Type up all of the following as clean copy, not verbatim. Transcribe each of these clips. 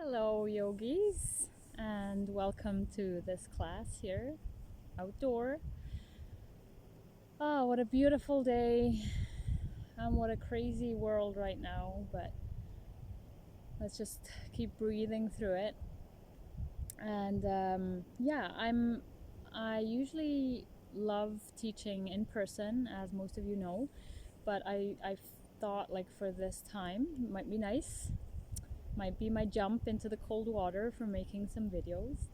Hello, yogis, and welcome to this class here outdoor. Oh, what a beautiful day, and what a crazy world right now, but let's just keep breathing through it. And yeah, I usually love teaching in person, as most of you know, but I thought like for this time it might be nice, might be my jump into the cold water for making some videos.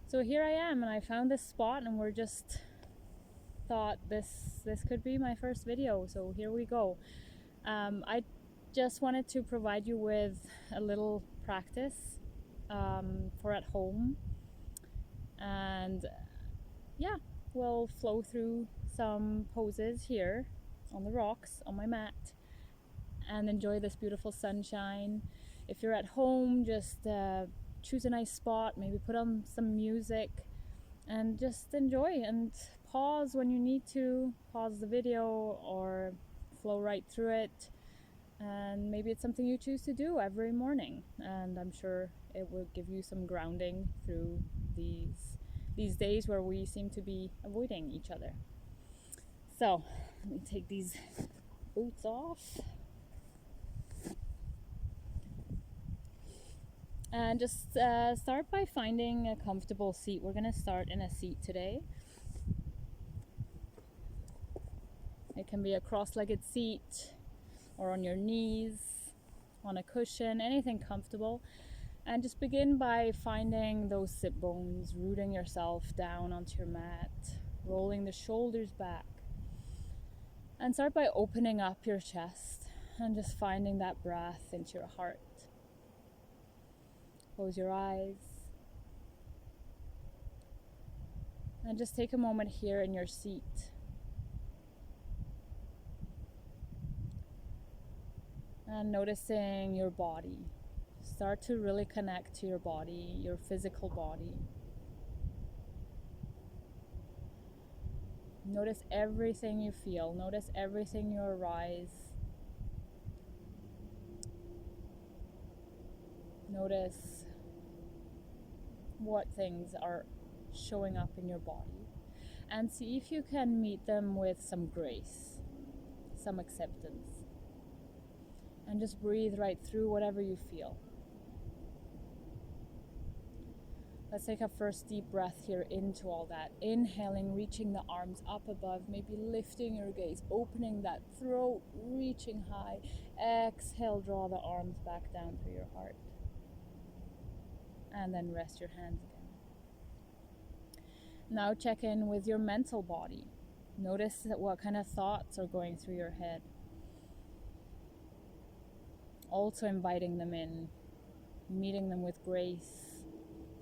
So here I am, and I found this spot, and we're just thought this could be my first video. So here we go. I just wanted to provide you with a little practice for at home, and yeah, we'll flow through some poses here on the rocks on my mat and enjoy this beautiful sunshine. If you're at home, just choose a nice spot, maybe put on some music and just enjoy, and pause when you need to pause the video or flow right through it. And maybe it's something you choose to do every morning, and I'm sure it will give you some grounding through these days where we seem to be avoiding each other. So let me take these boots off and just start by finding a comfortable seat. We're going to start in a seat today. It can be a cross-legged seat or on your knees, on a cushion, anything comfortable. And just begin by finding those sit bones, rooting yourself down onto your mat, rolling the shoulders back. And start by opening up your chest and just finding that breath into your heart. Close your eyes. And just take a moment here in your seat. And noticing your body. Start to really connect to your body, your physical body. Notice everything you feel. Notice everything you arise. Notice what things are showing up in your body. And see if you can meet them with some grace, some acceptance. And just breathe right through whatever you feel. Let's take a first deep breath here into all that. Inhaling, reaching the arms up above, maybe lifting your gaze, opening that throat, reaching high. Exhale, draw the arms back down through your heart. And then rest your hands again. Now check in with your mental body. Notice what kind of thoughts are going through your head. Also inviting them in, meeting them with grace,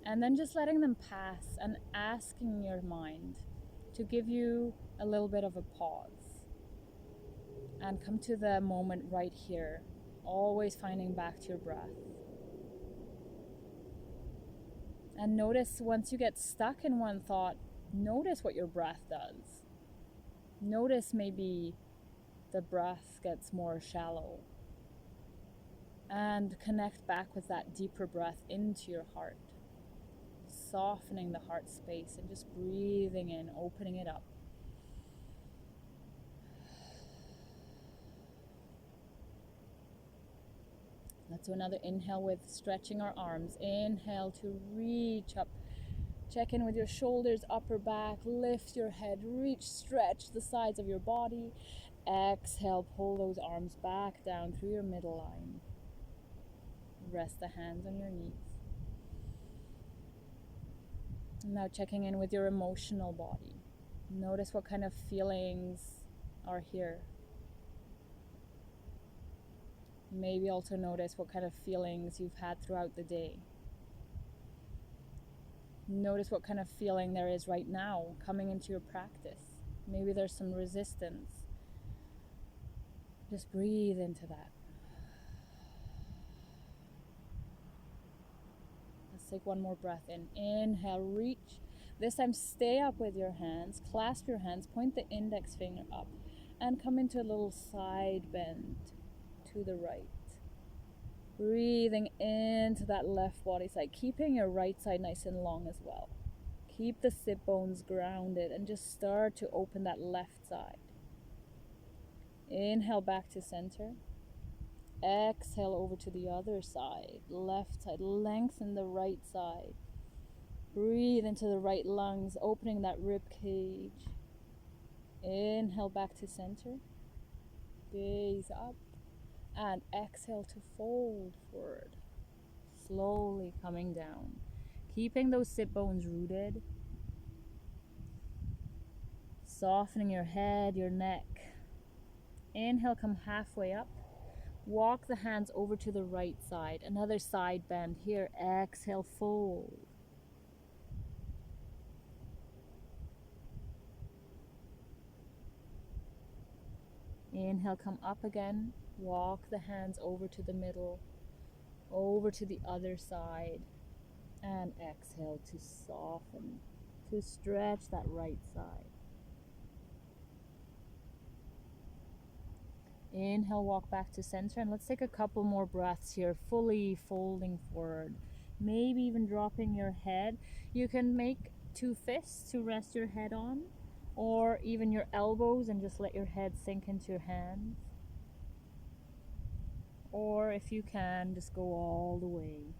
and then just letting them pass and asking your mind to give you a little bit of a pause and come to the moment right here, always finding back to your breath. And notice once you get stuck in one thought, notice what your breath does. Notice maybe the breath gets more shallow. And connect back with that deeper breath into your heart. Softening the heart space and just breathing in, opening it up. Let's do another inhale with stretching our arms. Inhale to reach up. Check in with your shoulders, upper back. Lift your head, reach, stretch the sides of your body. Exhale, pull those arms back down through your middle line. Rest the hands on your knees. Now checking in with your emotional body. Notice what kind of feelings are here. Maybe also notice what kind of feelings you've had throughout the day. Notice what kind of feeling there is right now coming into your practice. Maybe there's some resistance. Just breathe into that. Let's take one more breath in. Inhale, reach. This time stay up with your hands. Clasp your hands, point the index finger up, and come into a little side bend to the right. Breathing into that left body side, keeping your right side nice and long as well. Keep the sit bones grounded and just start to open that left side. Inhale back to center. Exhale over to the other side. Left side, lengthen the right side. Breathe into the right lungs, opening that rib cage. Inhale back to center. Gaze up. And exhale to fold forward. Slowly coming down. Keeping those sit bones rooted. Softening your head, your neck. Inhale, come halfway up. Walk the hands over to the right side. Another side bend here. Exhale, fold. Inhale, come up again. Walk the hands over to the middle, over to the other side. And exhale to soften, to stretch that right side. Inhale, walk back to center, and let's take a couple more breaths here, fully folding forward. Maybe even dropping your head. You can make two fists to rest your head on, or even your elbows and just let your head sink into your hands. Or if you can, just go all the way.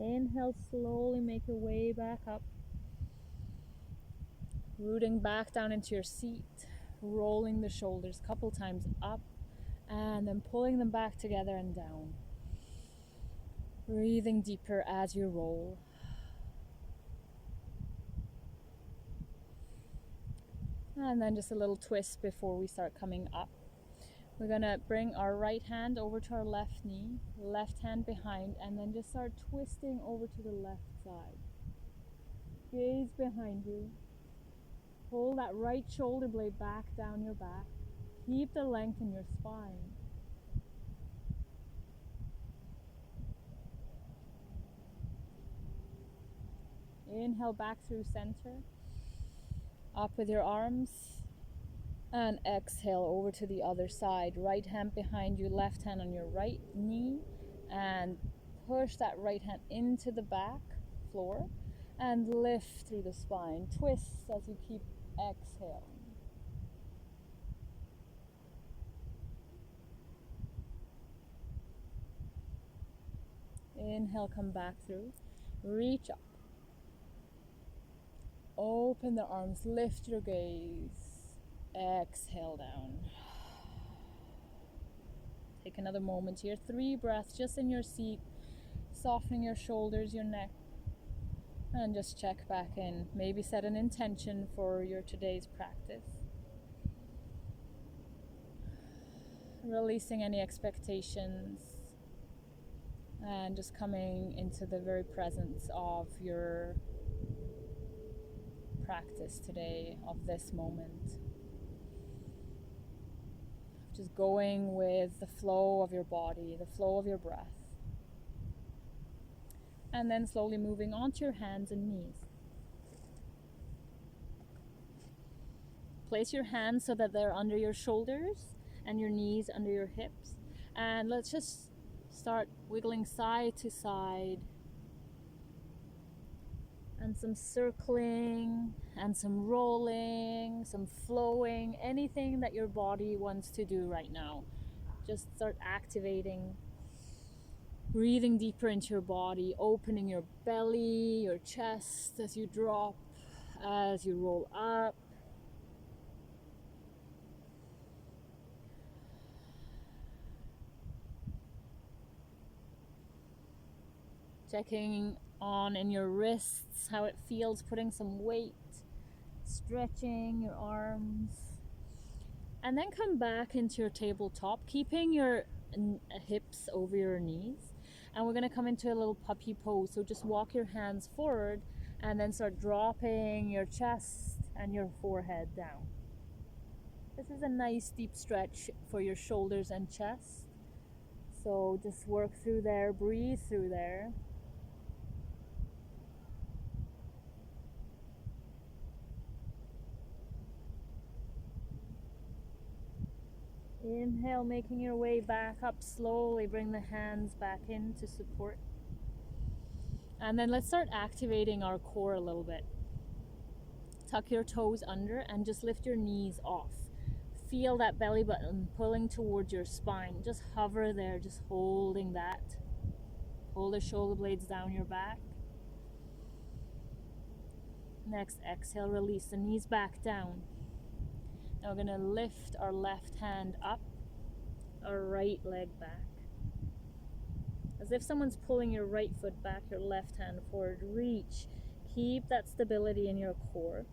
Inhale, slowly make your way back up. Rooting back down into your seat, rolling the shoulders a couple times up, and then pulling them back together and down. Breathing deeper as you roll. And then just a little twist before we start coming up. We're gonna bring our right hand over to our left knee, left hand behind, and then just start twisting over to the left side. Gaze behind you. Pull that right shoulder blade back down your back. Keep the length in your spine. Inhale back through center. Up with your arms. And exhale over to the other side. Right hand behind you, left hand on your right knee. And push that right hand into the back floor. And lift through the spine. Twist as you keep exhaling. Inhale, come back through. Reach up. Open the arms, lift your gaze. Exhale down. Take another moment here. 3 breaths just in your seat, softening your shoulders, your neck. And just check back in. Maybe set an intention for your today's practice. Releasing any expectations. And just coming into the very presence of your practice today, of this moment. Just going with the flow of your body, the flow of your breath. And then slowly moving onto your hands and knees. Place your hands so that they're under your shoulders and your knees under your hips. And let's just start wiggling side to side. And some circling, and some rolling, some flowing, anything that your body wants to do right now. Just start activating. Breathing deeper into your body, opening your belly, your chest as you drop, as you roll up. Checking on in your wrists, how it feels, putting some weight, stretching your arms. And then come back into your tabletop, keeping your hips over your knees. And we're gonna come into a little puppy pose. So just walk your hands forward and then start dropping your chest and your forehead down. This is a nice deep stretch for your shoulders and chest. So just work through there, breathe through there. Inhale, making your way back up slowly. Bring the hands back in to support. And then let's start activating our core a little bit. Tuck your toes under and just lift your knees off. Feel that belly button pulling towards your spine. Just hover there, just holding that. Hold the shoulder blades down your back. Next, exhale, release the knees back down. Now we're going to lift our left hand up, our right leg back. As if someone's pulling your right foot back, your left hand forward. Reach. Keep that stability in your core.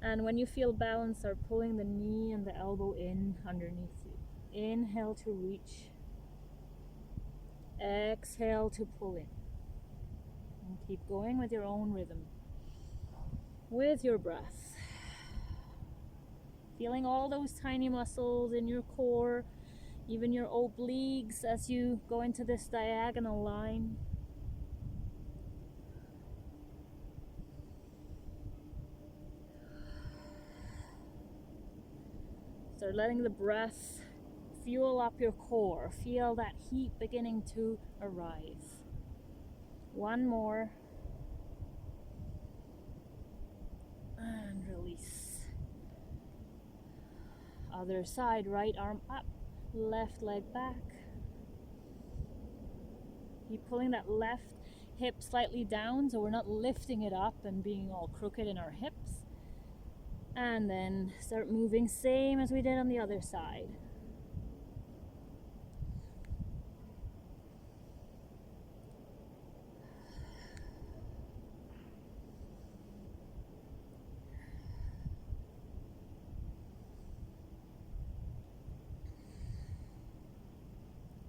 And when you feel balance, start pulling the knee and the elbow in underneath you. Inhale to reach. Exhale to pull in. And keep going with your own rhythm. With your breath. Feeling all those tiny muscles in your core, even your obliques as you go into this diagonal line. Start letting the breath fuel up your core. Feel that heat beginning to arrive. One more. And release. Other side, right arm up, left leg back. Keep pulling that left hip slightly down so we're not lifting it up and being all crooked in our hips. And then start moving same as we did on the other side.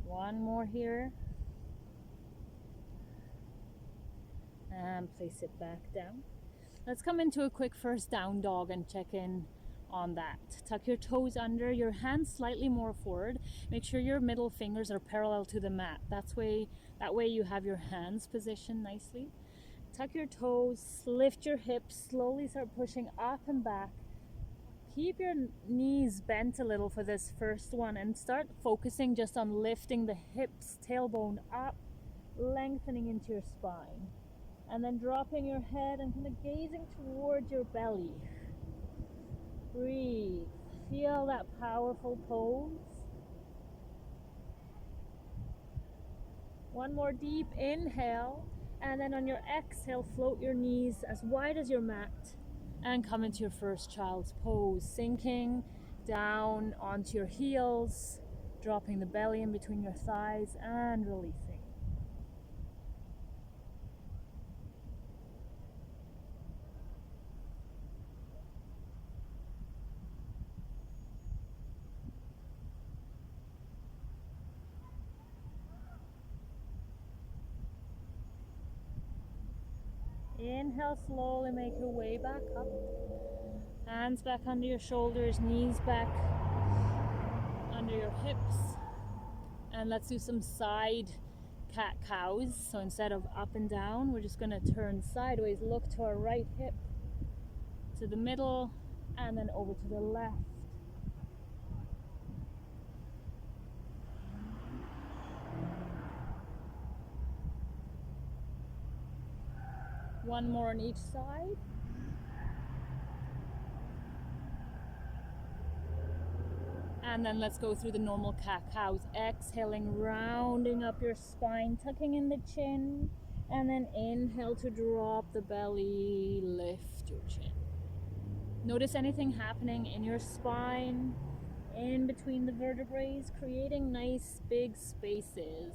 One more here. And place it back down. Let's come into a quick first down dog and check in on that. Tuck your toes under, your hands slightly more forward. Make sure your middle fingers are parallel to the mat. That way you have your hands positioned nicely. Tuck your toes, lift your hips, slowly start pushing up and back. Keep your knees bent a little for this first one and start focusing just on lifting the hips, tailbone up, lengthening into your spine. And then dropping your head and kind of gazing towards your belly. Breathe. Feel that powerful pose. One more deep inhale. And then on your exhale, float your knees as wide as your mat. And come into your first child's pose. Sinking down onto your heels. Dropping the belly in between your thighs and releasing. Inhale, slowly make your way back up. Hands back under your shoulders, knees back under your hips. And let's do some side cat-cows. So instead of up and down, we're just going to turn sideways, look to our right hip, to the middle, and then over to the left. One more on each side. And then let's go through the normal cat-cows. Exhaling, rounding up your spine, tucking in the chin. And then inhale to drop the belly, lift your chin. Notice anything happening in your spine, in between the vertebrae, creating nice big spaces.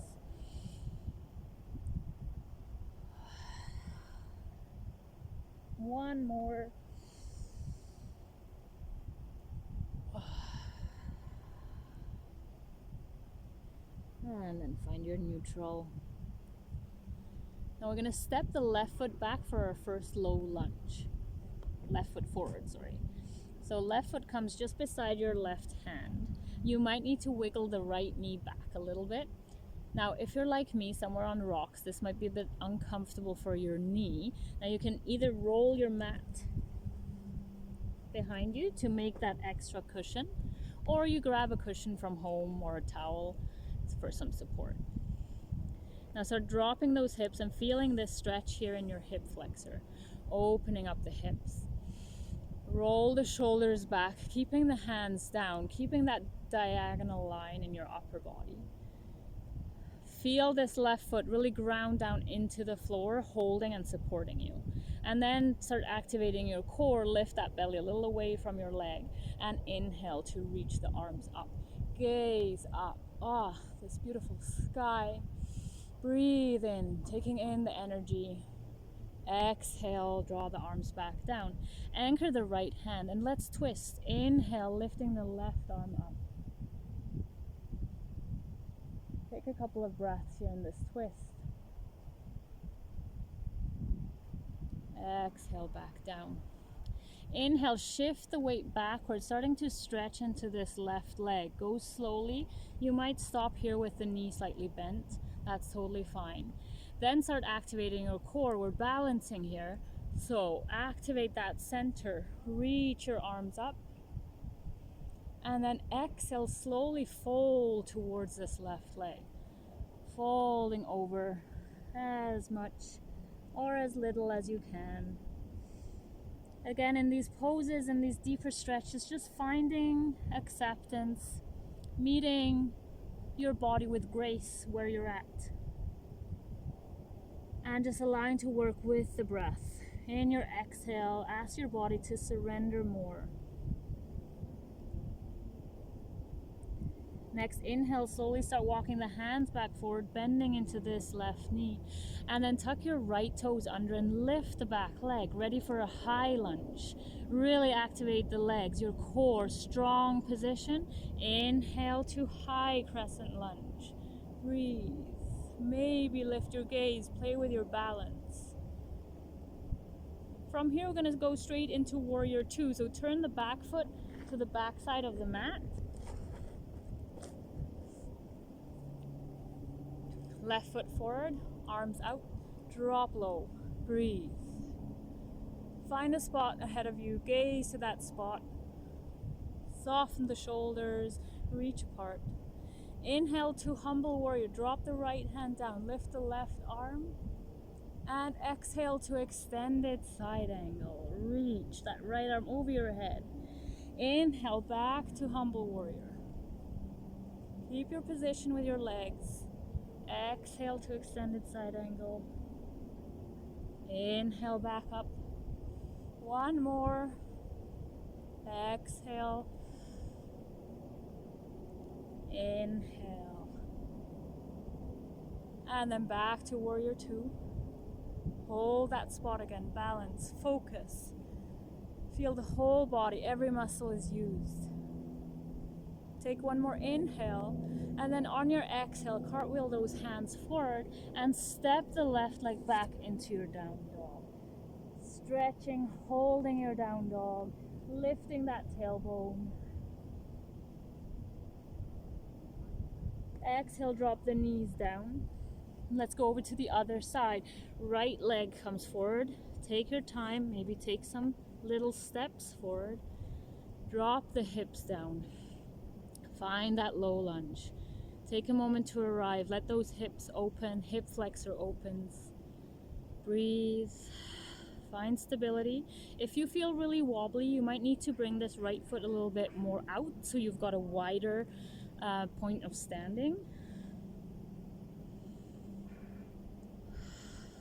One more. And then find your neutral. Now we're going to step the left foot back for our first low lunge. Left foot forward, sorry. So left foot comes just beside your left hand. You might need to wiggle the right knee back a little bit. Now, if you're like me, somewhere on rocks, this might be a bit uncomfortable for your knee. Now you can either roll your mat behind you to make that extra cushion, or you grab a cushion from home or a towel for some support. Now start dropping those hips and feeling this stretch here in your hip flexor, opening up the hips. Roll the shoulders back, keeping the hands down, keeping that diagonal line in your upper body. Feel this left foot really ground down into the floor, holding and supporting you. And then start activating your core, lift that belly a little away from your leg, and inhale to reach the arms up. Gaze up. Ah, this beautiful sky. Breathe in, taking in the energy. Exhale, draw the arms back down. Anchor the right hand and let's twist. Inhale, lifting the left arm up. Take a couple of breaths here in this twist. Exhale, back down. Inhale, shift the weight backwards, starting to stretch into this left leg. Go slowly. You might stop here with the knee slightly bent. That's totally fine. Then start activating your core. We're balancing here. So activate that center. Reach your arms up. And then exhale, slowly fold towards this left leg. Folding over as much or as little as you can. Again, in these poses and these deeper stretches, just finding acceptance, meeting your body with grace where you're at. And just allowing to work with the breath. In your exhale, ask your body to surrender more. Next, inhale, slowly start walking the hands back forward, bending into this left knee. And then tuck your right toes under and lift the back leg, ready for a high lunge. Really activate the legs, your core, strong position. Inhale to high crescent lunge. Breathe. Maybe lift your gaze, play with your balance. From here, we're going to go straight into Warrior Two. So turn the back foot to the back side of the mat. Left foot forward, arms out, drop low, breathe. Find a spot ahead of you, gaze to that spot. Soften the shoulders, reach apart. Inhale to humble warrior, drop the right hand down, lift the left arm. And exhale to extended side angle. Reach that right arm over your head. Inhale back to humble warrior. Keep your position with your legs. Exhale to extended side angle. Inhale back up. One more. Exhale. Inhale. And then back to Warrior Two. Hold that spot again. Balance. Focus. Feel the whole body. Every muscle is used. Take one more inhale, and then on your exhale, cartwheel those hands forward and step the left leg back into your down dog. Stretching, holding your down dog, lifting that tailbone. Exhale, drop the knees down. Let's go over to the other side. Right leg comes forward. Take your time, maybe take some little steps forward. Drop the hips down. Find that low lunge. Take a moment to arrive. Let those hips open, hip flexor opens. Breathe. Find stability. If you feel really wobbly, you might need to bring this right foot a little bit more out so you've got a wider point of standing.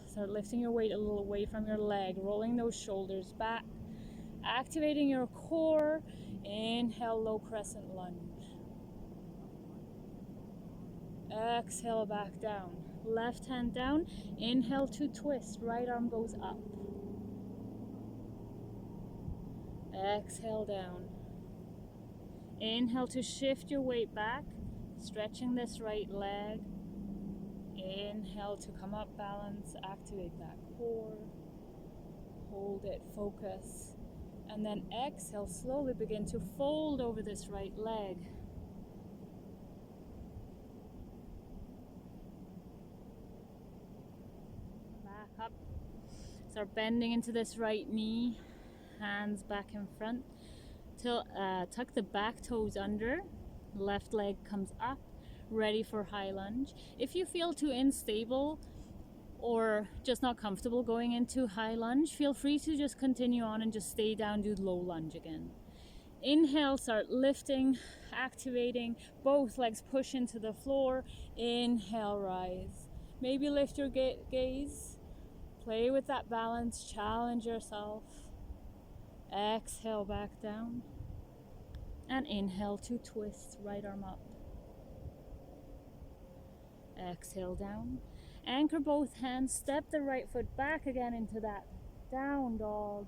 Start lifting your weight a little away from your leg, rolling those shoulders back, activating your core. Inhale, low crescent lunge. Exhale, back down. Left hand down. Inhale to twist. Right arm goes up. Exhale down. Inhale to shift your weight back, stretching this right leg. Inhale to come up, balance, activate that core. Hold it, focus. And then exhale, slowly begin to fold over this right leg. Back up. Start bending into this right knee. Hands back in front. Tuck the back toes under, left leg comes up, ready for high lunge. If you feel too unstable or just not comfortable going into high lunge, feel free to just continue on and just stay down, do low lunge again. Inhale, start lifting, activating, both legs push into the floor. Inhale, rise. Maybe lift your gaze, play with that balance, challenge yourself. Exhale, back down. And inhale to twist, right arm up. Exhale, down. Anchor both hands, step the right foot back again into that down dog.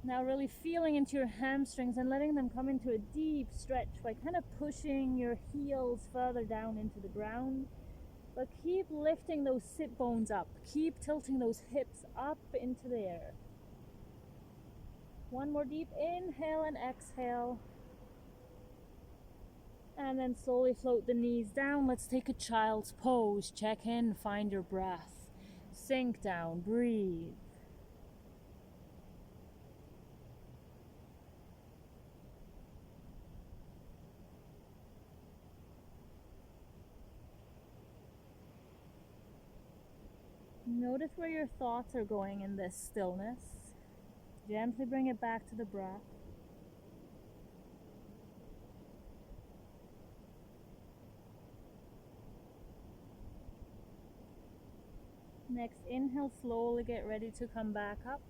Now really feeling into your hamstrings and letting them come into a deep stretch by kind of pushing your heels further down into the ground. But keep lifting those sit bones up. Keep tilting those hips up into the air. One more deep inhale and exhale. And then slowly float the knees down. Let's take a child's pose. Check in, find your breath. Sink down, breathe. Notice where your thoughts are going in this stillness. Gently bring it back to the breath. Next, inhale, slowly get ready to come back up.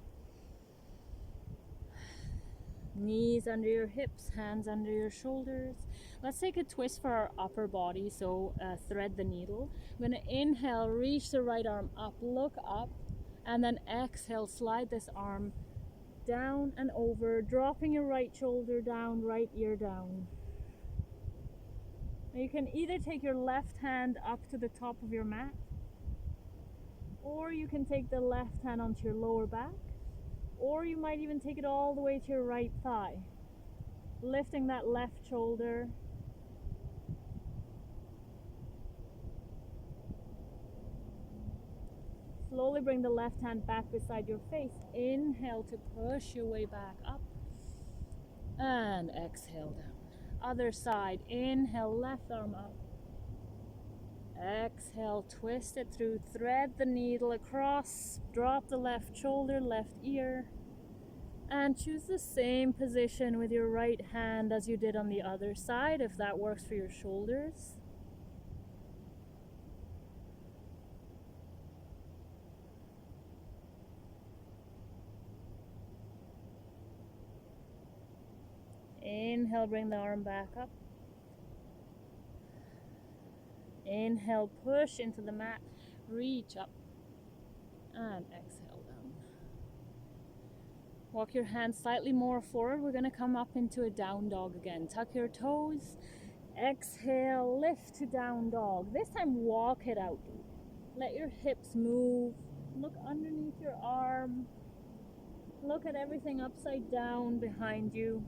Knees under your hips, hands under your shoulders. Let's take a twist for our upper body, so thread the needle. I'm going to inhale, reach the right arm up, look up, and then exhale, slide this arm down and over, dropping your right shoulder down, right ear down. Now you can either take your left hand up to the top of your mat, or you can take the left hand onto your lower back, or you might even take it all the way to your right thigh, lifting that left shoulder. Slowly bring the left hand back beside your face. Inhale to push your way back up. And exhale down. Other side. Inhale, left arm up. Exhale, twist it through. Thread the needle across. Drop the left shoulder, left ear. And choose the same position with your right hand as you did on the other side, if that works for your shoulders. Inhale, bring the arm back up. Inhale, push into the mat, reach up, and exhale down. Walk your hands slightly more forward. We're going to come up into a down dog again. Tuck your toes, exhale, lift to down dog. This time walk it out. Let your hips move. Look underneath your arm. Look at everything upside down behind you.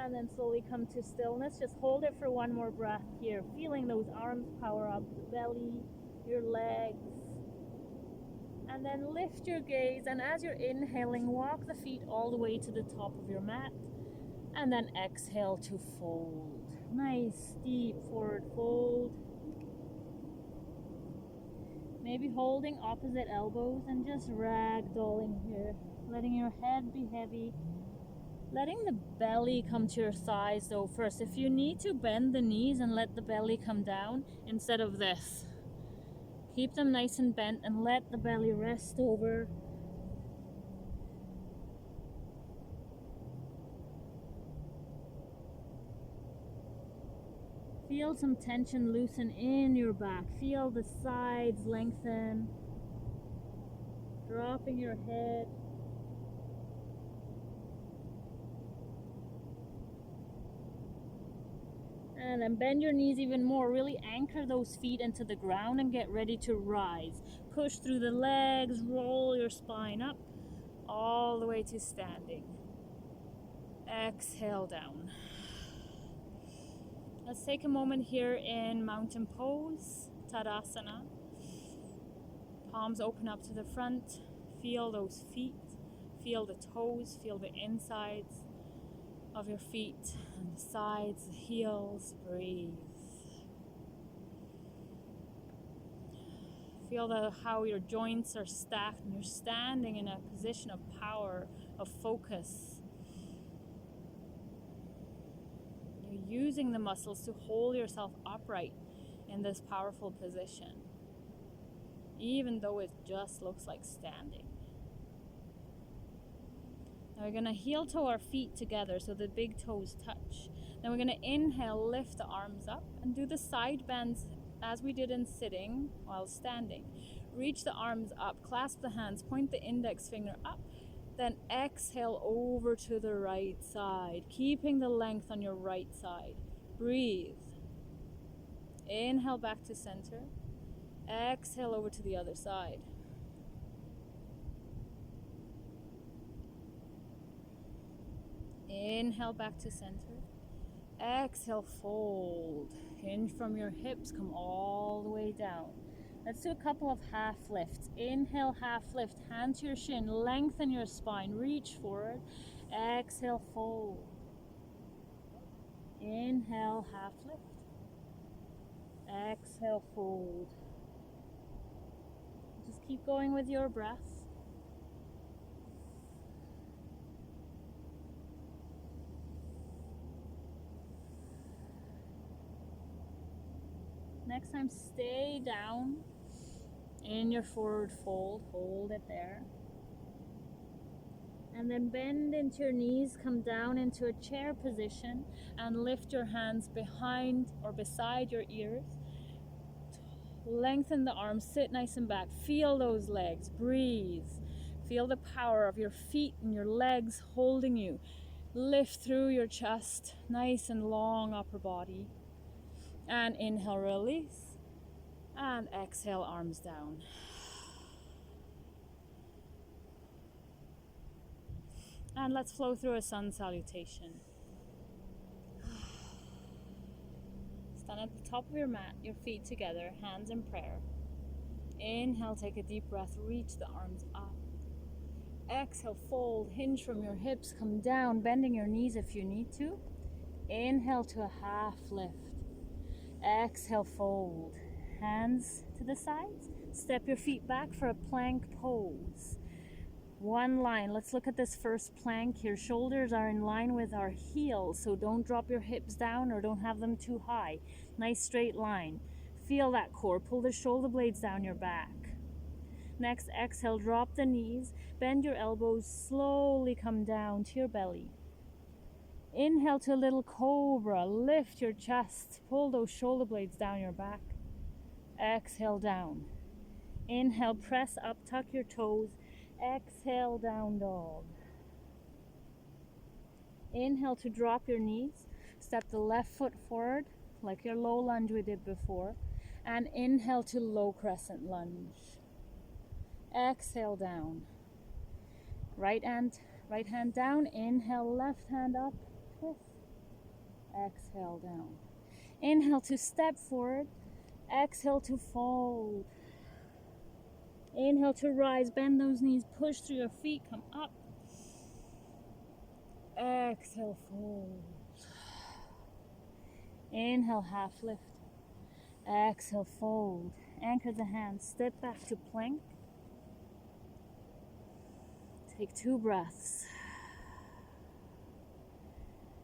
And then slowly come to stillness. Just hold it for one more breath here. Feeling those arms power up, the belly, your legs. And then lift your gaze, and as you're inhaling, walk the feet all the way to the top of your mat. And then exhale to fold. Nice deep forward fold. Maybe holding opposite elbows and just ragdolling here. Letting your head be heavy. Letting the belly come to your thighs though first. If you need to, bend the knees and let the belly come down instead of this. Keep them nice and bent and let the belly rest over. Feel some tension loosen in your back. Feel the sides lengthen. Dropping your head. And then bend your knees even more. Really anchor those feet into the ground and get ready to rise. Push through the legs, roll your spine up, all the way to standing. Exhale down. Let's take a moment here in mountain pose, Tadasana. Palms open up to the front. Feel those feet. Feel the toes. Feel the insides of your feet and the sides, the heels. Breathe. Feel how your joints are stacked and you're standing in a position of power, of focus. You're using the muscles to hold yourself upright in this powerful position, even though it just looks like standing. Now we're going to heel toe our feet together so the big toes touch. Then we're going to inhale, lift the arms up and do the side bends as we did in sitting while standing. Reach the arms up, clasp the hands, point the index finger up, then exhale over to the right side, keeping the length on your right side. Breathe. Inhale back to center. Exhale over to the other side. Inhale back to center. Exhale, fold. Hinge from your hips, come all the way down. Let's do a couple of half lifts. Inhale, half lift, hand to your shin, lengthen your spine, reach forward. Exhale, fold. Inhale, half lift. Exhale, fold. Just keep going with your breath. Next time, stay down in your forward fold. Hold it there. And then bend into your knees, come down into a chair position and lift your hands behind or beside your ears. Lengthen the arms, sit nice and back. Feel those legs, breathe. Feel the power of your feet and your legs holding you. Lift through your chest, nice and long upper body. And inhale, release. And exhale, arms down. And let's flow through a sun salutation. Stand at the top of your mat, your feet together, hands in prayer. Inhale, take a deep breath, reach the arms up. Exhale, fold, hinge from your hips, come down, bending your knees if you need to. Inhale to a half lift. Exhale, fold. Hands to the sides. Step your feet back for a plank pose. One line. Let's look at this first plank. Your shoulders are in line with our heels, so don't drop your hips down or don't have them too high. Nice straight line. Feel that core. Pull the shoulder blades down your back. Next, exhale, drop the knees. Bend your elbows. Slowly come down to your belly. Inhale to a little cobra. Lift your chest. Pull those shoulder blades down your back. Exhale, down. Inhale, press up, tuck your toes. Exhale, down dog. Inhale to drop your knees. Step the left foot forward like your low lunge we did before. And inhale to low crescent lunge. Exhale, down. Right hand down. Inhale, left hand up. Twist. Exhale, down. Inhale to step forward. Exhale to fold. Inhale to rise, bend those knees, push through your feet, come up. Exhale, fold. Inhale, half lift. Exhale, fold. Anchor the hands, step back to plank. Take 2 breaths.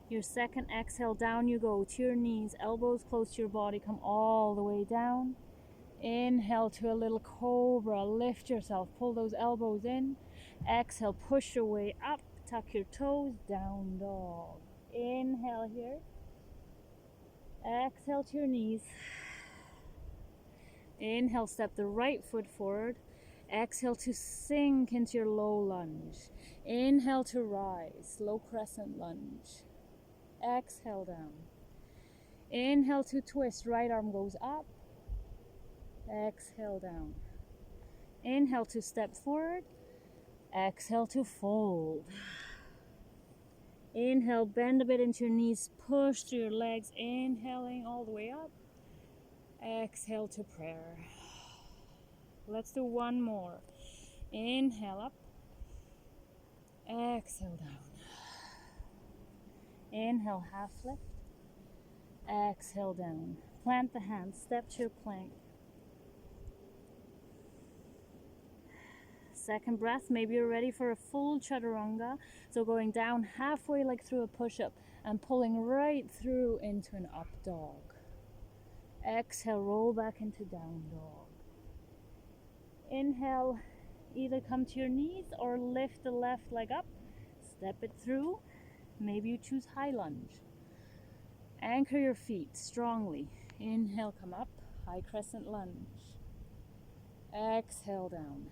Your second exhale, down you go to your knees, elbows close to your body, come all the way down. Inhale to a little cobra, lift yourself, pull those elbows in. Exhale, push your way up, tuck your toes, down dog. Inhale here. Exhale to your knees. Inhale, step the right foot forward. Exhale to sink into your low lunge. Inhale to rise, low crescent lunge. Exhale, down. Inhale to twist, right arm goes up. Exhale, down. Inhale to step forward. Exhale to fold. Inhale, bend a bit into your knees, push through your legs, inhaling all the way up. Exhale to prayer. Let's do one more. Inhale up. Exhale down. Inhale, half lift. Exhale down. Plant the hands, step to your plank. Second breath, maybe you're ready for a full chaturanga. So going down halfway like through a push-up and pulling right through into an up dog. Exhale, roll back into down dog. Inhale, either come to your knees or lift the left leg up, step it through. Maybe you choose high lunge. Anchor your feet strongly. Inhale, come up, high crescent lunge. Exhale down.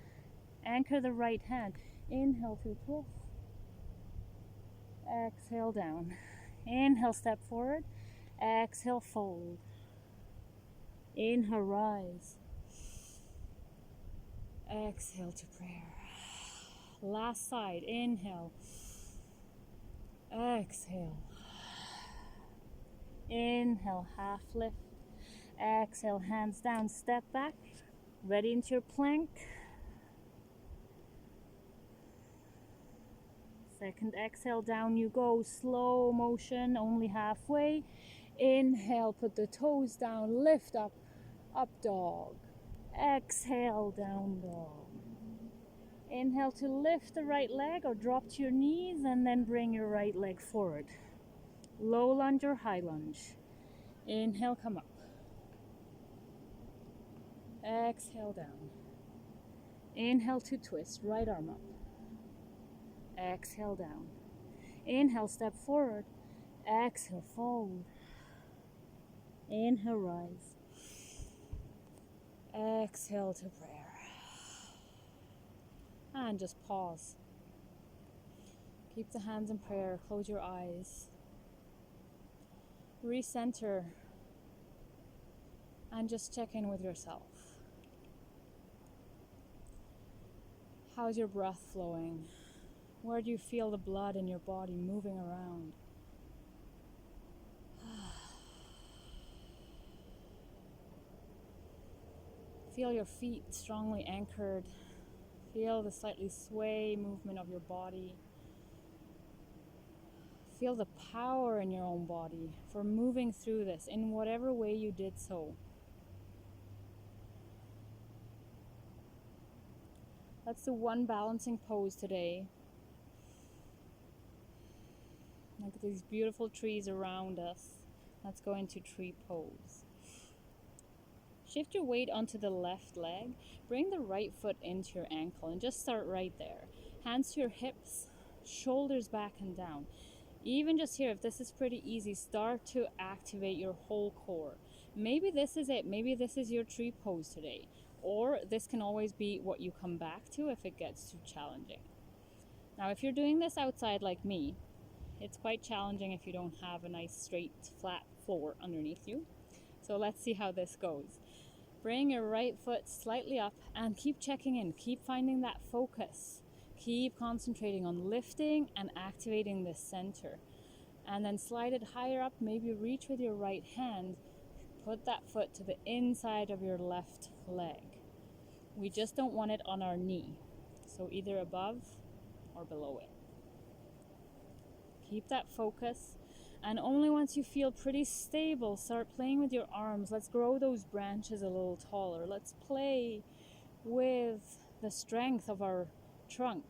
Anchor the right hand. Inhale to twist. Exhale down. Inhale, step forward. Exhale, fold. Inhale, rise. Exhale to prayer. Last side. Inhale. Exhale. Inhale, half lift. Exhale, hands down, step back. Ready into your plank. Second exhale, down you go. Slow motion, only halfway. Inhale, put the toes down, lift up, up dog. Exhale, down dog. Inhale to lift the right leg or drop to your knees and then bring your right leg forward. Low lunge or high lunge. Inhale, come up. Exhale down. Inhale to twist, right arm up. Exhale down. Inhale, step forward. Exhale, fold. Inhale, rise. Exhale to prayer. And just pause. Keep the hands in prayer. Close your eyes. Recenter. And just check in with yourself. How's your breath flowing? Where do you feel the blood in your body moving around? Feel your feet strongly anchored. Feel the slightly sway movement of your body. Feel the power in your own body for moving through this in whatever way you did so. Let's do one balancing pose today. Look at these beautiful trees around us. Let's go into tree pose. Shift your weight onto the left leg. Bring the right foot into your ankle and just start right there. Hands to your hips, shoulders back and down. Even just here, if this is pretty easy, start to activate your whole core. Maybe this is it. Maybe this is your tree pose today. Or this can always be what you come back to if it gets too challenging. Now, if you're doing this outside like me, it's quite challenging if you don't have a nice straight flat floor underneath you. So let's see how this goes. Bring your right foot slightly up and keep checking in. Keep finding that focus. Keep concentrating on lifting and activating the center. And then slide it higher up. Maybe reach with your right hand. Put that foot to the inside of your left leg. We just don't want it on our knee. So either above or below it. Keep that focus. And only once you feel pretty stable, start playing with your arms. Let's grow those branches a little taller. Let's play with the strength of our trunk.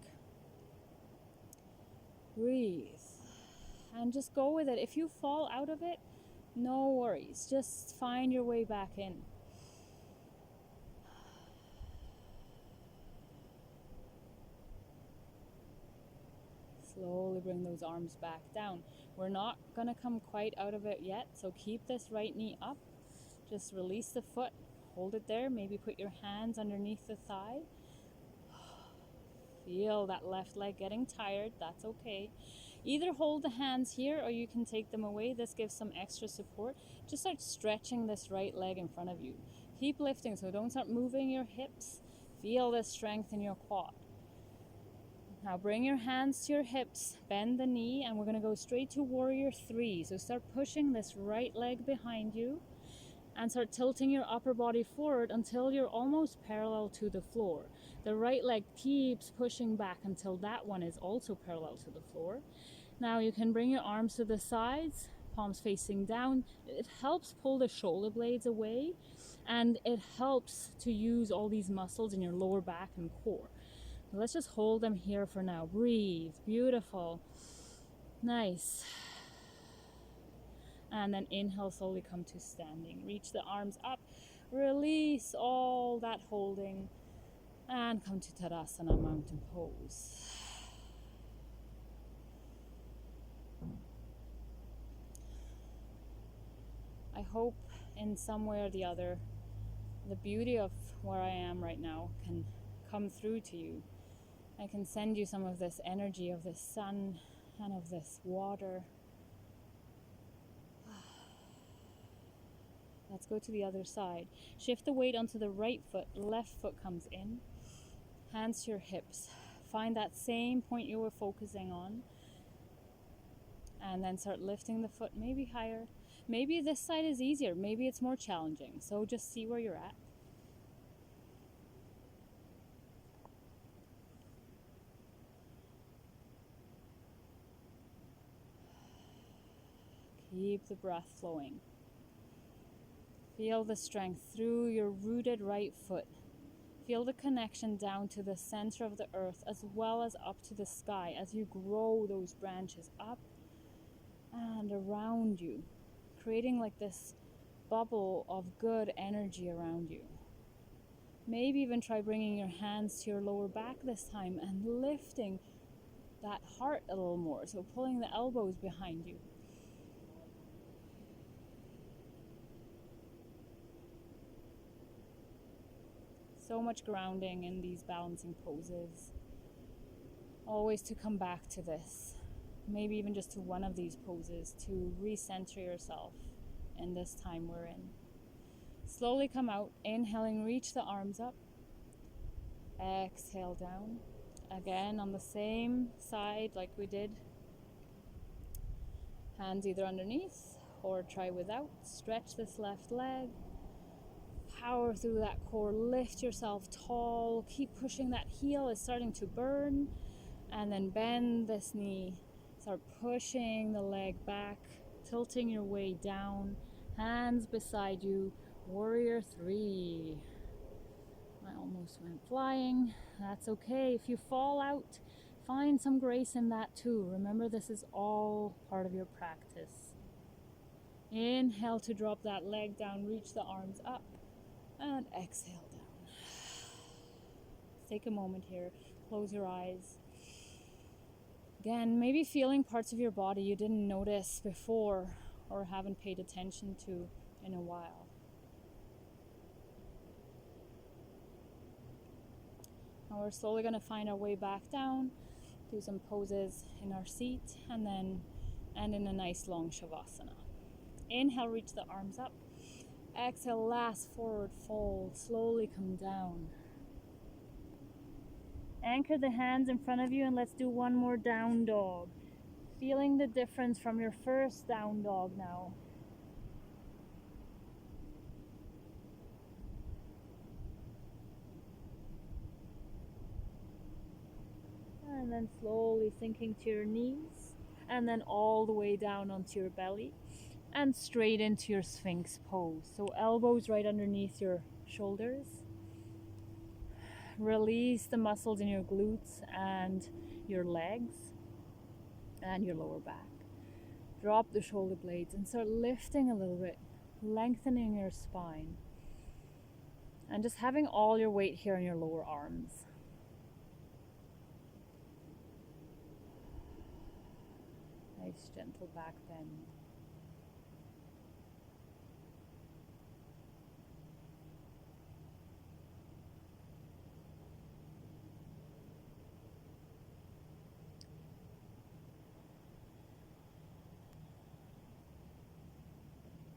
Breathe. And just go with it. If you fall out of it, no worries. Just find your way back in. Slowly bring those arms back down. We're not going to come quite out of it yet, so keep this right knee up. Just release the foot. Hold it there. Maybe put your hands underneath the thigh. Feel that left leg getting tired. That's okay. Either hold the hands here or you can take them away. This gives some extra support. Just start stretching this right leg in front of you. Keep lifting, so don't start moving your hips. Feel the strength in your quad. Now bring your hands to your hips, bend the knee, and we're going to go straight to warrior 3. So start pushing this right leg behind you And start tilting your upper body forward until you're almost parallel to the floor. The right leg keeps pushing back until that one is also parallel to the floor. Now you can bring your arms to the sides, palms facing down. It helps pull the shoulder blades away, and it helps to use all these muscles in your lower back and core. Let's just hold them here for now. Breathe. Beautiful. Nice. And then inhale, slowly come to standing. Reach the arms up. Release all that holding. And come to Tadasana, mountain pose. I hope in some way or the other, the beauty of where I am right now can come through to you. I can send you some of this energy of this sun and of this water. Let's go to the other side. Shift the weight onto the right foot. Left foot comes in. Hands to your hips. Find that same point you were focusing on. And then start lifting the foot maybe higher. Maybe this side is easier. Maybe it's more challenging. So just see where you're at. Keep the breath flowing. Feel the strength through your rooted right foot. Feel the connection down to the center of the earth as well as up to the sky as you grow those branches up and around you, creating like this bubble of good energy around you. Maybe even try bringing your hands to your lower back this time and lifting that heart a little more, so pulling the elbows behind you. So much grounding in these balancing poses. Always to come back to this. Maybe even just to one of these poses to recenter yourself in this time we're in. Slowly come out, inhaling, reach the arms up. Exhale down. Again on the same side like we did. Hands either underneath or try without. Stretch this left leg. Power through that core, lift yourself tall, keep pushing. That heel is starting to burn, and then bend this knee, start pushing the leg back, tilting your way down, hands beside you, warrior 3. I almost went flying. That's okay. If you fall out, find some grace in that too. Remember, this is all part of your practice. Inhale to drop that leg down, reach the arms up. And exhale down. Take a moment here. Close your eyes. Again, maybe feeling parts of your body you didn't notice before or haven't paid attention to in a while. Now we're slowly going to find our way back down, do some poses in our seat, and then end in a nice long Shavasana. Inhale, reach the arms up. Exhale, last forward fold, slowly come down. Anchor the hands in front of you and let's do one more down dog. Feeling the difference from your first down dog now. And then slowly sinking to your knees and then all the way down onto your belly. And straight into your Sphinx pose. So elbows right underneath your shoulders. Release the muscles in your glutes and your legs and your lower back. Drop the shoulder blades and start lifting a little bit, lengthening your spine. And just having all your weight here in your lower arms. Nice gentle back bend.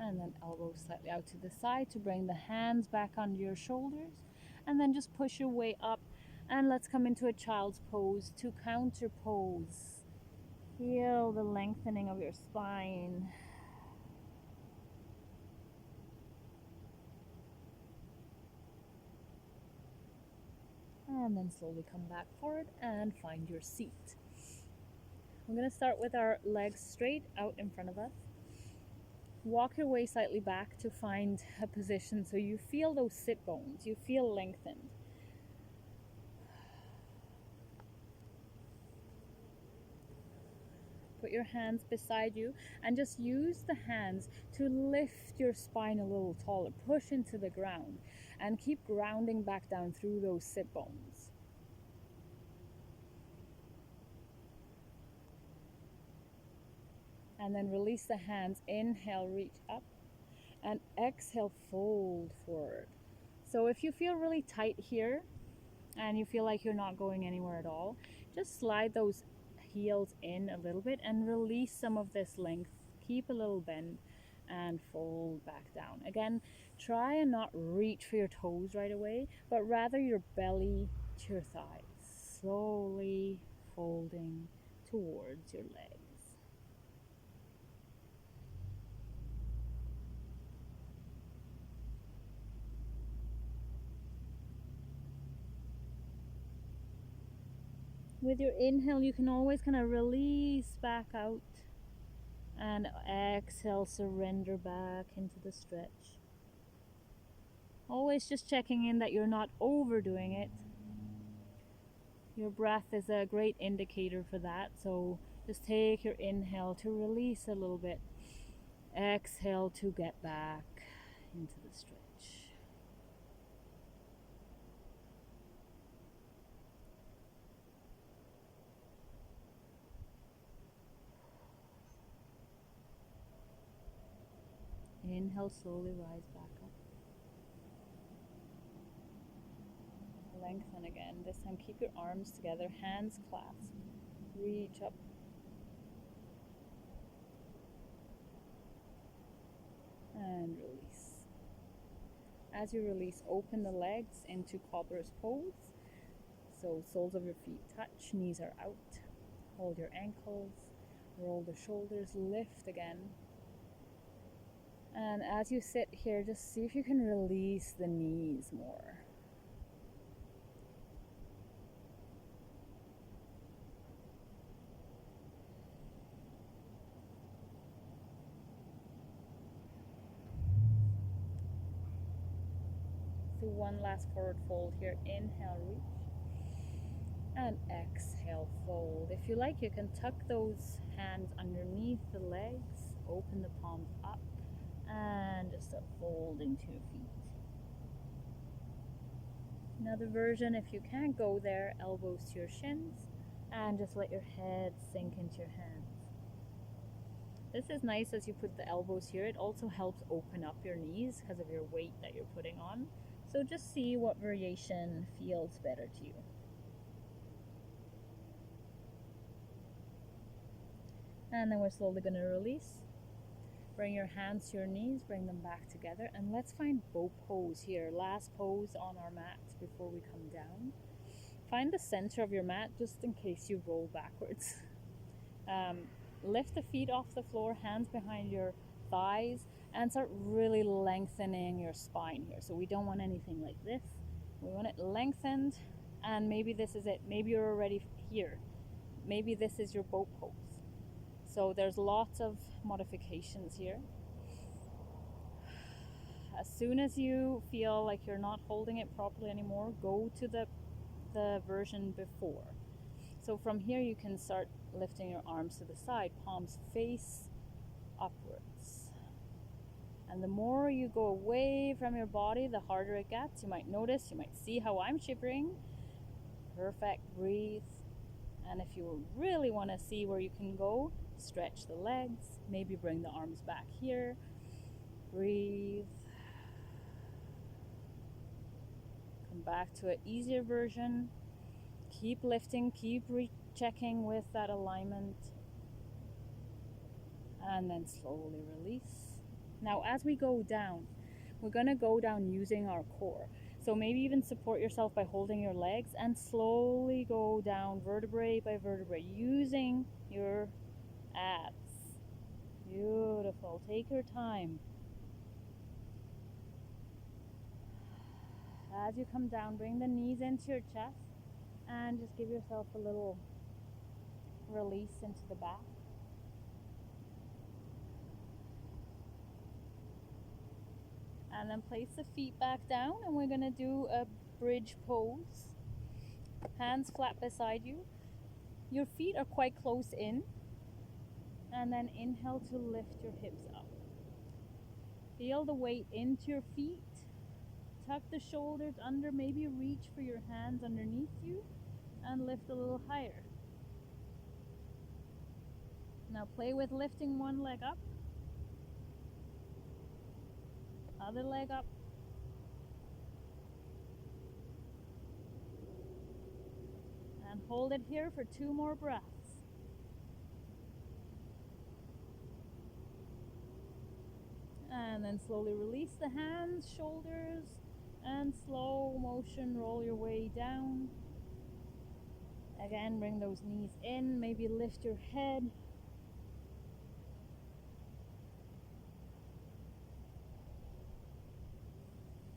And then elbows slightly out to the side to bring the hands back under your shoulders. And then just push your way up. And let's come into a child's pose to counter pose. Feel the lengthening of your spine. And then slowly come back forward and find your seat. We're going to start with our legs straight out in front of us. Walk your way slightly back to find a position so you feel those sit bones, you feel lengthened. Put your hands beside you and just use the hands to lift your spine a little taller. Push into the ground and keep grounding back down through those sit bones. And then release the hands. Inhale, reach up, and exhale, fold forward. So if you feel really tight here and you feel like you're not going anywhere at all, just slide those heels in a little bit and release some of this length. Keep a little bend and fold back down. Again, try and not reach for your toes right away, but rather your belly to your thighs, slowly folding towards your legs. With your inhale, you can always kind of release back out, and exhale, surrender back into the stretch. Always just checking in that you're not overdoing it. Your breath is a great indicator for that, so just take your inhale to release a little bit. Exhale to get back into the stretch. Inhale, slowly rise back up. Lengthen again. This time keep your arms together, hands clasped. Reach up. And release. As you release, open the legs into cobbler's pose. So soles of your feet touch, knees are out. Hold your ankles, roll the shoulders, lift again. And as you sit here, just see if you can release the knees more. Do one last forward fold here. Inhale, reach. And exhale, fold. If you like, you can tuck those hands underneath the legs, open the palms up, and just start folding to your feet. Another version, if you can't go there, elbows to your shins, and just let your head sink into your hands. This is nice as you put the elbows here. It also helps open up your knees because of your weight that you're putting on. So just see what variation feels better to you. And then we're slowly going to release. Bring your hands to your knees, bring them back together, and let's find bow pose here. Last pose on our mat before we come down. Find the center of your mat just in case you roll backwards. Lift the feet off the floor, hands behind your thighs, and start really lengthening your spine here. So we don't want anything like this. We want it lengthened, and maybe this is it. Maybe you're already here. Maybe this is your boat pose. So there's lots of modifications here. As soon as you feel like you're not holding it properly anymore, go to the version before. So from here you can start lifting your arms to the side, palms face upwards. And the more you go away from your body, the harder it gets. You might notice, you might see how I'm shivering. Perfect, breathe. And if you really want to see where you can go, stretch the legs, maybe bring the arms back here. Breathe. Come back to an easier version. Keep lifting, keep checking with that alignment. And then slowly release. Now as we go down, we're going to go down using our core. So maybe even support yourself by holding your legs and slowly go down vertebrae by vertebrae using your abs. Beautiful. Take your time. As you come down, bring the knees into your chest and just give yourself a little release into the back. And then place the feet back down, and we're going to do a bridge pose. Hands flat beside you. Your feet are quite close in. And then inhale to lift your hips up. Feel the weight into your feet. Tuck the shoulders under, maybe reach for your hands underneath you and lift a little higher. Now play with lifting one leg up, other leg up. And hold it here for 2 more breaths. And then slowly release the hands, shoulders, and slow motion roll your way down. Again, bring those knees in, maybe lift your head.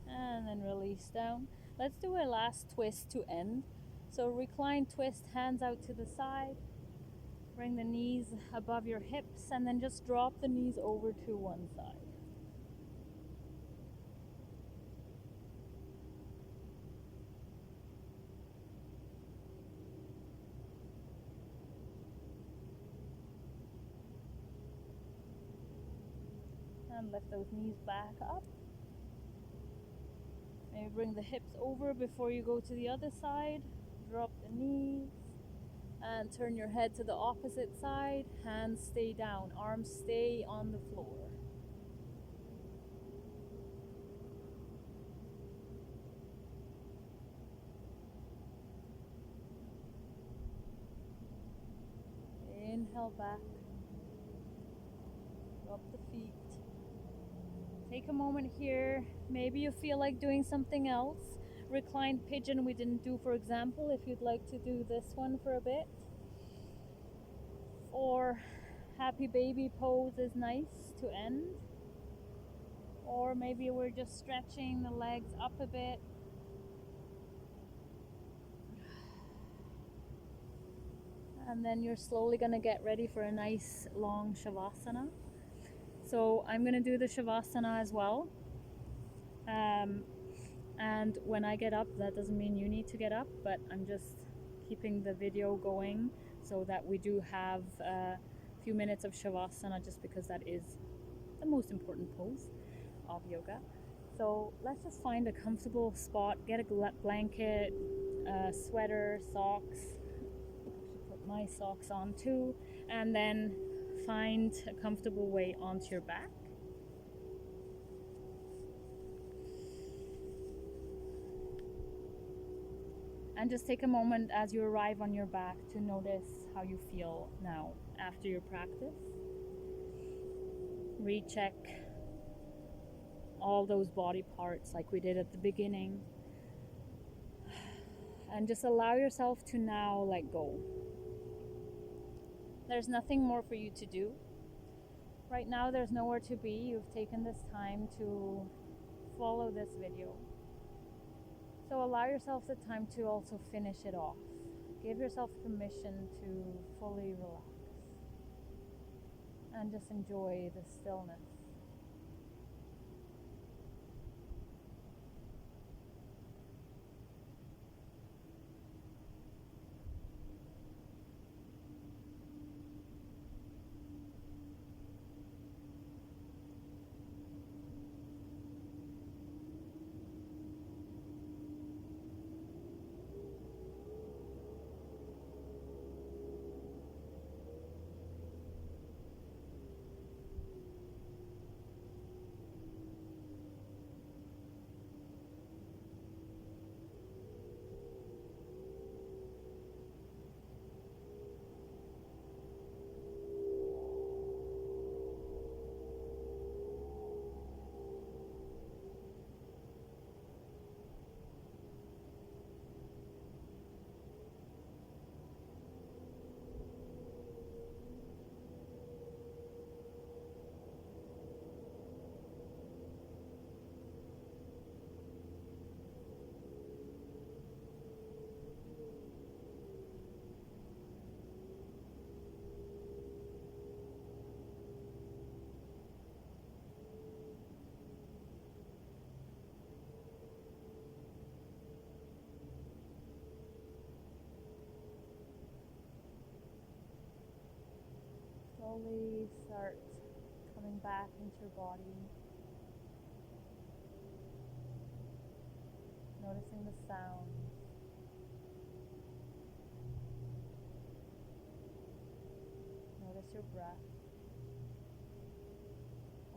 And then release down. Let's do a last twist to end. So recline, twist, hands out to the side. Bring the knees above your hips and then just drop the knees over to one side. And lift those knees back up. Maybe bring the hips over before you go to the other side. Drop the knees and turn your head to the opposite side. Hands stay down, arms stay on the floor. Inhale back. Drop the feet. Take a moment here. Maybe you feel like doing something else. Reclined pigeon we didn't do, for example, if you'd like to do this one for a bit. Or happy baby pose is nice to end. Or maybe we're just stretching the legs up a bit. And then you're slowly going to get ready for a nice long Shavasana. So I'm going to do the Shavasana as well. And when I get up, that doesn't mean you need to get up, but I'm just keeping the video going so that we do have a few minutes of Shavasana, just because that is the most important pose of yoga. So let's just find a comfortable spot, get a blanket, a sweater, socks. Put my socks on too, and then find a comfortable way onto your back. And just take a moment as you arrive on your back to notice how you feel now after your practice. Recheck all those body parts like we did at the beginning. And just allow yourself to now let go. There's nothing more for you to do. Right now there's nowhere to be. You've taken this time to follow this video. So allow yourself the time to also finish it off. Give yourself permission to fully relax and just enjoy the stillness. slowly start coming back into your body, noticing the sound. Notice your breath.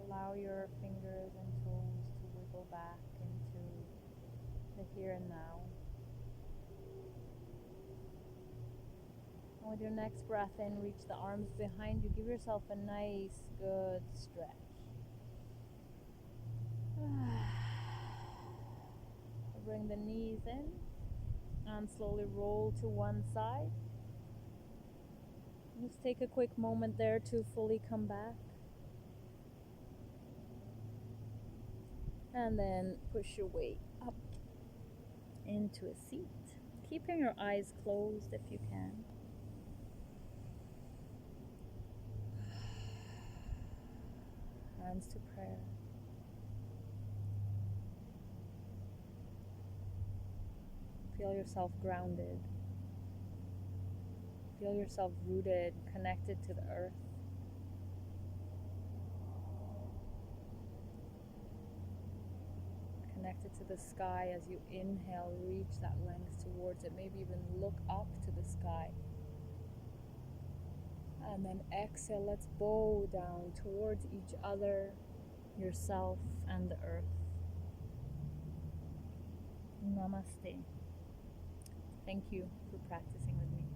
Allow your fingers and toes to wiggle back into the here and now. And with your next breath in, reach the arms behind you. Give yourself a nice, good stretch. Bring the knees in and slowly roll to one side. Just take a quick moment there to fully come back. And then push your way up into a seat, keeping your eyes closed if you can. Hands to prayer. Feel yourself grounded. Feel yourself rooted, connected to the earth. Connected to the sky as you inhale, reach that length towards it. Maybe even look up to the sky. And then exhale, let's bow down towards each other, yourself, and the earth. Namaste. Thank you for practicing with me.